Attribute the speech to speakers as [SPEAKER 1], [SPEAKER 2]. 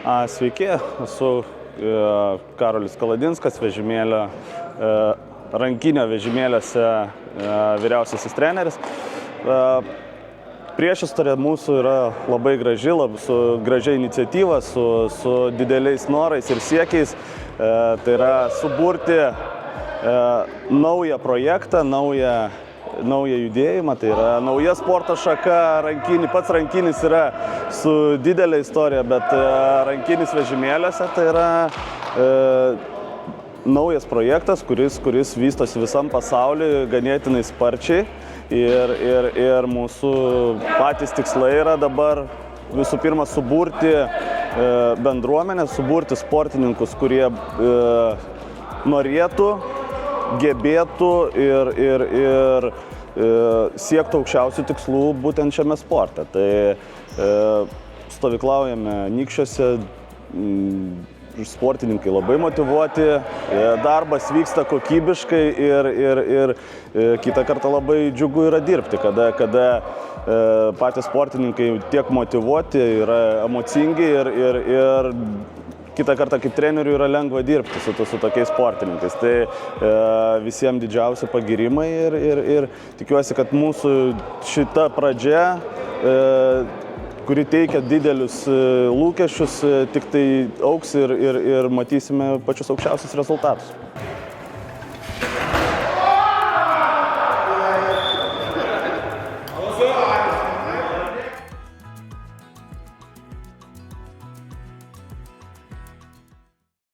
[SPEAKER 1] Sveiki, esu Karolis Kaladinskas, rankinio vežimėliuose vyriausiasis treneris. Priešistorė mūsų yra labai graži, su gražia iniciatyva, su dideliais norais ir siekiais. Tai yra suburti naują projektą, naują judėjimą, tai yra nauja sporto šaka, pats rankinis yra su didelė istorija, bet rankinis vežimėliuose tai yra naujas projektas, kuris vystosi visam pasauliu ganėtinai sparčiai ir mūsų patys tikslai yra dabar visų pirma suburti bendruomenę, suburti sportininkus, kurie norėtų, gebėtų ir siektų aukščiausių tikslų būtent šiame sporte. Tai stovyklaujame Anykščiuose, sportininkai labai motyvuoti, darbas vyksta kokybiškai ir kitą kartą labai džiugu yra dirbti, kada patys sportininkai tiek motyvuoti, yra emocingi ir kitą kartą kaip treneriui yra lengva dirbti su tokiais sportininkais. Tai visiems didžiausi pagirimai ir tikiuosi, kad mūsų šita pradžia, kuri teikia didelius lūkesčius, tik tai augs ir matysime pačius aukščiausius rezultatus.